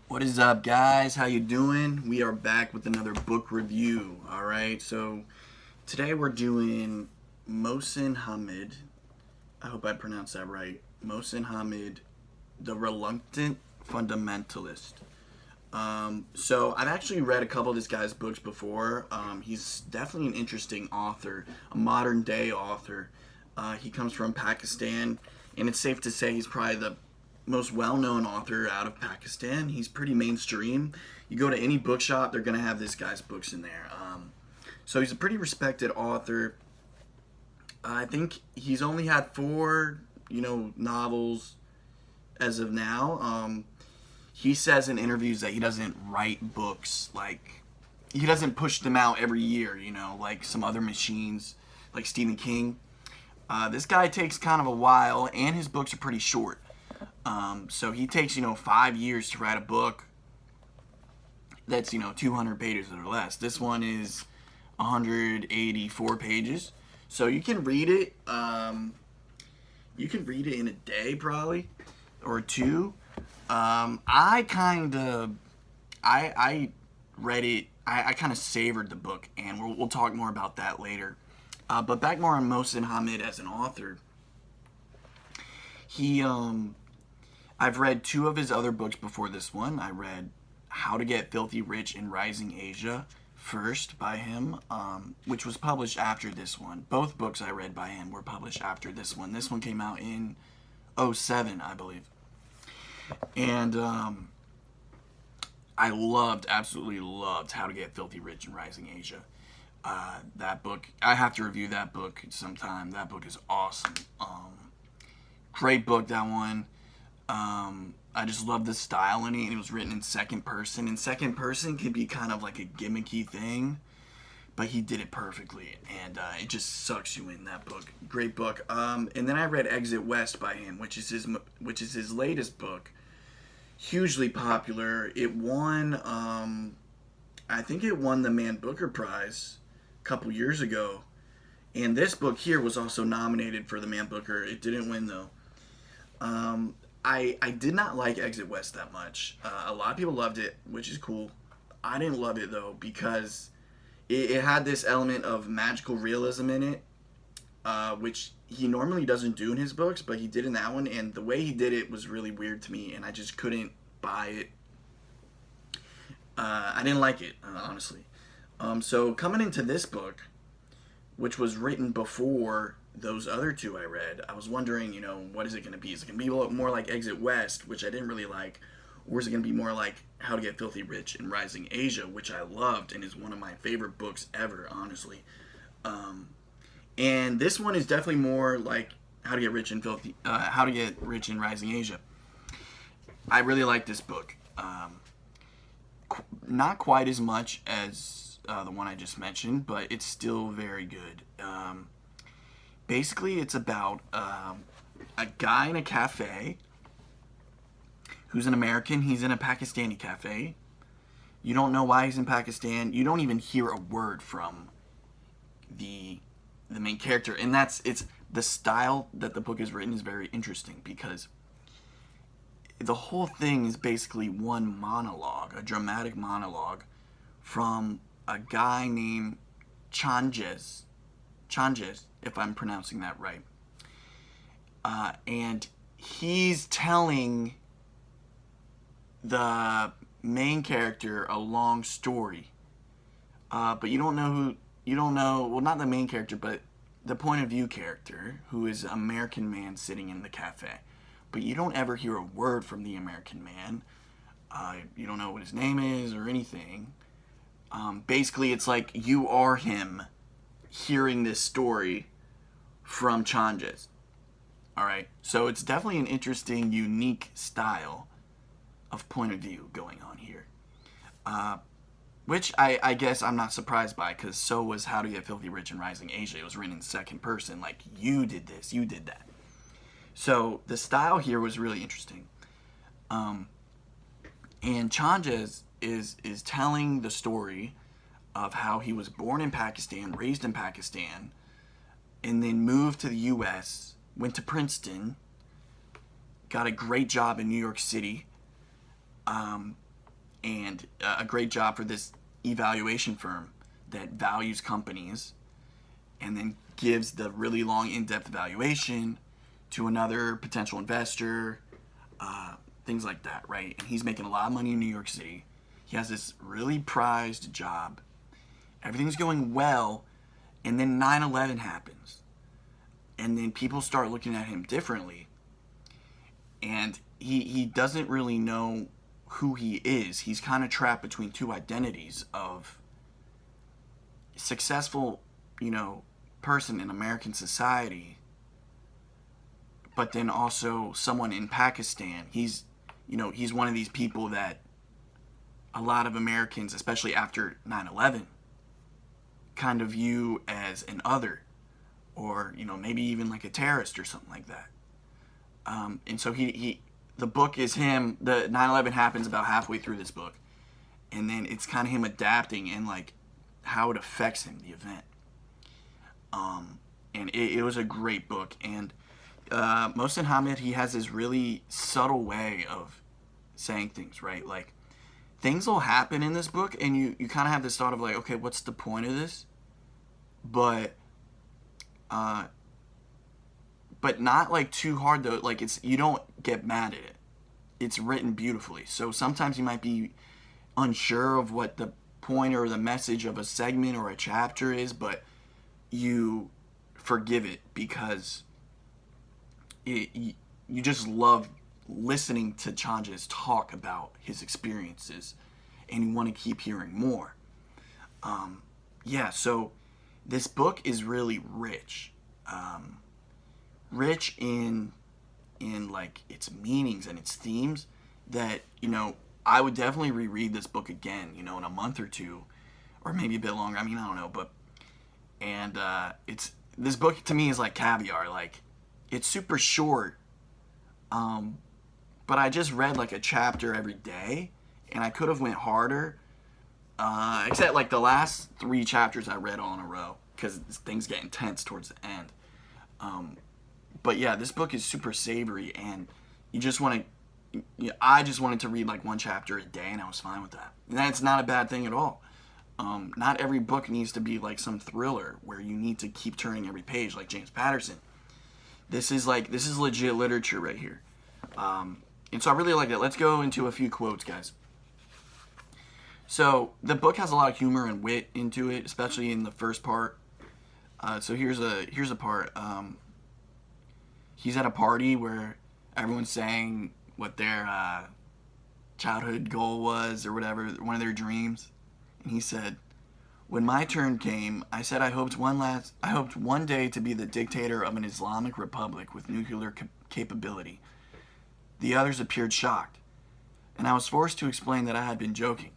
What is up, guys? How you doing? We are back with another book review. All right, so today we're doing Mohsin Hamid. I hope I pronounced that right. Mohsin Hamid, The Reluctant Fundamentalist. So I've actually read a couple of this guy's books before. He's definitely an interesting author, a modern day author. He comes from Pakistan, and it's safe to say he's probably the most well-known author out of Pakistan. He's pretty mainstream. You go to any bookshop, they're gonna have this guy's books in there. So he's a pretty respected author. I think he's only had four, novels as of now. He says in interviews that he doesn't write books like he doesn't push them out every year, like some other machines, like Stephen King. This guy takes kind of a while, and his books are pretty short. So he takes, 5 years to write a book that's, 200 pages or less. This one is 184 pages. So you can read it. You can read it in a day probably, or two. I read it. I kind of savored the book, and we'll talk more about that later. But back more on Mohsin Hamid as an author. I've read two of his other books before this one. I read How to Get Filthy Rich in Rising Asia first by him, which was published after this one. Both books I read by him were published after this one. This one came out in '07, I believe. And I absolutely loved How to Get Filthy Rich in Rising Asia. That book, I have to review that book sometime. That book is awesome. Great book, that one. I just love the style in it. It was written in second person. And second person can be kind of like a gimmicky thing, but he did it perfectly. And it just sucks you in, that book. Great book. And then I read Exit West by him, which is his latest book. Hugely popular. It won, I think it won the Man Booker Prize a couple years ago. And this book here was also nominated for the Man Booker. It didn't win, though. I did not like Exit West that much. A lot of people loved it, which is cool. I didn't love it, though, because it had this element of magical realism in it, which he normally doesn't do in his books, but he did in that one, and the way he did it was really weird to me, and I just couldn't buy it. I didn't like it, honestly. So coming into this book, which was written before those other two I read, I was wondering, what is it going to be? Is it going to be more like Exit West, which I didn't really like, or is it going to be more like How to Get Filthy Rich in Rising Asia, which I loved and is one of my favorite books ever, honestly. And this one is definitely more like How to Get Rich in Rising Asia. I really like this book. Not quite as much as the one I just mentioned, but it's still very good. Basically, it's about a guy in a cafe who's an American. He's in a Pakistani cafe. You don't know why he's in Pakistan. You don't even hear a word from the main character. And it's the style that the book is written is very interesting, because the whole thing is basically one monologue, a dramatic monologue from a guy named Changes, if I'm pronouncing that right. And he's telling the main character a long story. But you don't know, well, not the main character, but the point of view character, who is an American man sitting in the cafe. But you don't ever hear a word from the American man. You don't know what his name is or anything. Basically, it's like you are him hearing this story from Changes. Alright, so it's definitely an interesting, unique style of point of view going on here. Which I guess I'm not surprised by, because so was How to Get Filthy Rich in Rising Asia. It was written in second person, like, you did this, you did that. So the style here was really interesting. And Changes is telling the story of how he was born in Pakistan, raised in Pakistan, and then moved to the U.S., went to Princeton, got a great job in New York City, and a great job for this evaluation firm that values companies and then gives the really long, in-depth evaluation to another potential investor, things like that, right? And he's making a lot of money in New York City. He has this really prized job. Everything's going well, and then 9/11 happens. And then people start looking at him differently. And he doesn't really know who he is. He's kind of trapped between two identities of successful, person in American society, but then also someone in Pakistan. He's one of these people that a lot of Americans, especially after 9/11, kind of view as an other, or maybe even like a terrorist or something like that. And so the book is him. The 9/11 happens about halfway through this book, and then it's kind of him adapting and like how it affects him, the event. And it was a great book. And Mohsin Hamid, he has this really subtle way of saying things, right? Like, things will happen in this book, and you kind of have this thought of like, okay, what's the point of this? But not like too hard though. Like, you don't get mad at it. It's written beautifully. So sometimes you might be unsure of what the point or the message of a segment or a chapter is, but you forgive it because you just love listening to Changes talk about his experiences, and you want to keep hearing more. So this book is really rich. Rich in like its meanings and its themes that, I would definitely reread this book again, in a month or two, or maybe a bit longer. I mean, I don't know, this book to me is like caviar. Like, it's super short, but I just read like a chapter every day, and I could have went harder, except like the last 3 chapters I read all in a row because things get intense towards the end. But yeah, this book is super savory, and I just wanted to read like 1 chapter a day, and I was fine with that. And that's not a bad thing at all. Not every book needs to be like some thriller where you need to keep turning every page like James Patterson. This is legit literature right here. And so I really like it. Let's go into a few quotes, guys. So the book has a lot of humor and wit into it, especially in the first part. So here's a part. He's at a party where everyone's saying what their childhood goal was or whatever, one of their dreams. And he said, "When my turn came, I said I hoped one day to be the dictator of an Islamic republic with nuclear capability. The others appeared shocked, and I was forced to explain that I had been joking.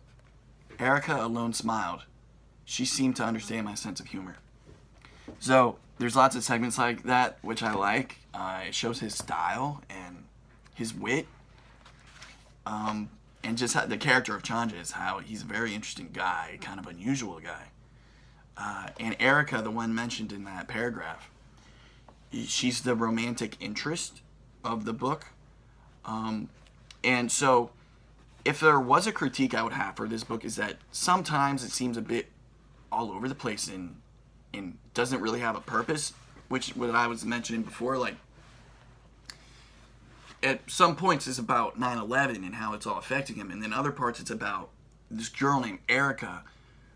Erica alone smiled. She seemed to understand my sense of humor." So there's lots of segments like that, which I like. It shows his style and his wit, and just the character of Changes, how he's a very interesting guy, kind of unusual guy. And Erica, the one mentioned in that paragraph, she's the romantic interest of the book. And so if there was a critique I would have for this book, is that sometimes it seems a bit all over the place and doesn't really have a purpose, which what I was mentioning before, like at some points it's about 9/11 and how it's all affecting him, and then other parts it's about this girl named Erica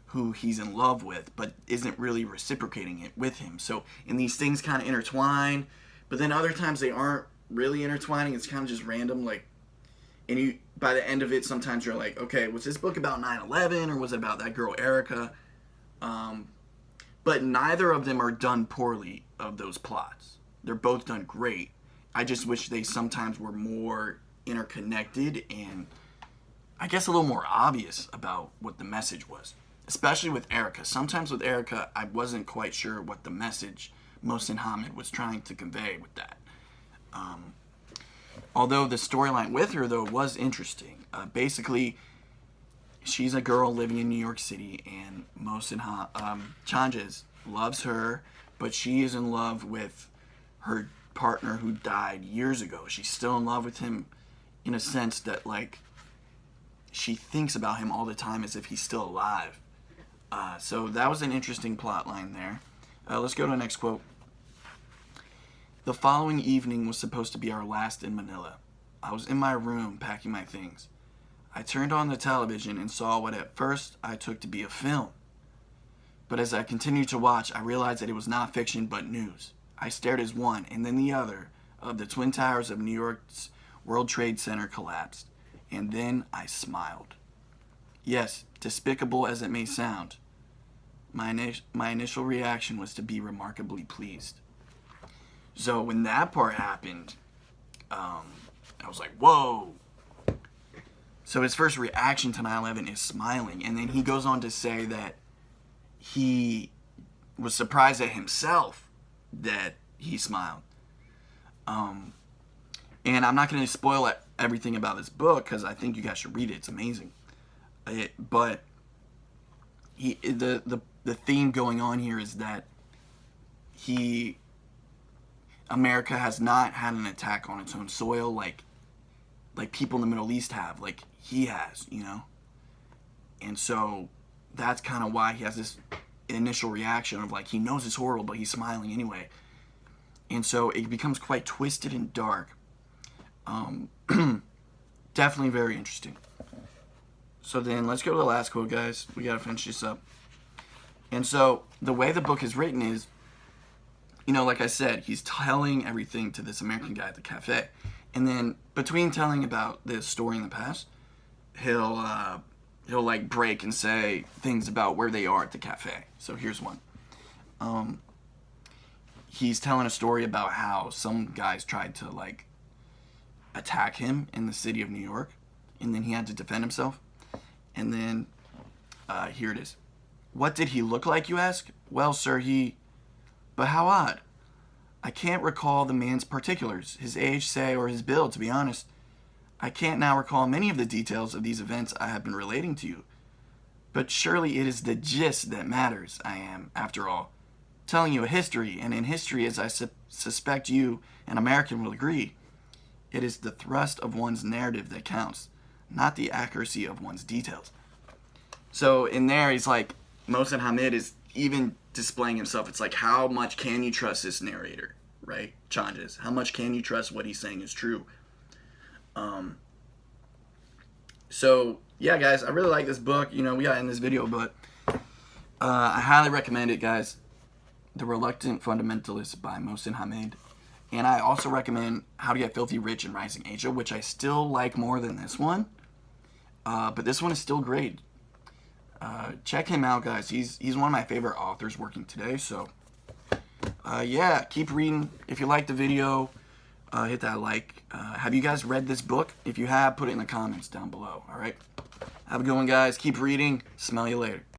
who he's in love with but isn't really reciprocating it with him. So, and these things kind of intertwine, but then other times they aren't really intertwining. It's kind of just random, like, and you, by the end of it, sometimes you're like, okay, was this book about 9/11 or was it about that girl Erica? But neither of them are done poorly of those plots. They're both done great. I just wish they sometimes were more interconnected and I guess a little more obvious about what the message was. Especially with Erica. Sometimes with Erica, I wasn't quite sure what the message Mohsin Hamid was trying to convey with that. Although the storyline with her, though, was interesting. Basically, she's a girl living in New York City, and Mohsin Changes loves her, but she is in love with her partner who died years ago. She's still in love with him in a sense that, like, she thinks about him all the time as if he's still alive. So that was an interesting plot line there. Let's go to the next quote. The following evening was supposed to be our last in Manila. I was in my room packing my things. I turned on the television and saw what at first I took to be a film. But as I continued to watch, I realized that it was not fiction but news. I stared as one and then the other of the Twin Towers of New York's World Trade Center collapsed. And then I smiled. Yes, despicable as it may sound, my initial reaction was to be remarkably pleased. So when that part happened, I was like, whoa. So his first reaction to 9/11 is smiling. And then he goes on to say that he was surprised at himself that he smiled. And I'm not going to spoil everything about this book because I think you guys should read it. It's amazing. But the theme going on here is that America has not had an attack on its own soil like people in the Middle East have, like he has, you know? And so that's kind of why he has this initial reaction of like, he knows it's horrible, but he's smiling anyway. And so it becomes quite twisted and dark. Definitely very interesting. So then let's go to the last quote, guys. We got to finish this up. And so the way the book is written is, you know, like I said, he's telling everything to this American guy at the cafe. And then between telling about this story in the past, he'll like break and say things about where they are at the cafe. So here's one. He's telling a story about how some guys tried to like attack him in the city of New York, and then he had to defend himself. And then here it is. What did he look like, you ask? Well, sir, but how odd. I can't recall the man's particulars, his age, say, or his build, to be honest. I can't now recall many of the details of these events I have been relating to you. But surely it is the gist that matters. I am, after all, telling you a history, and in history, as I suspect you, an American, will agree, it is the thrust of one's narrative that counts, not the accuracy of one's details. So in there, he's like, Mohsin Hamid is even displaying himself. It's like, how much can you trust this narrator, right? Changes. How much can you trust what he's saying is true? So yeah, guys, I really like this book. You know, we got to end this video, but I highly recommend it, guys. The Reluctant Fundamentalist by Mohsin Hamid. And I also recommend How to Get Filthy Rich in Rising Asia, which I still like more than this one. But this one is still great. Check him out, guys. He's one of my favorite authors working today. So, yeah, keep reading. If you liked the video, hit that like. Have you guys read this book? If you have, put it in the comments down below. All right? Have a good one, guys. Keep reading. Smell you later.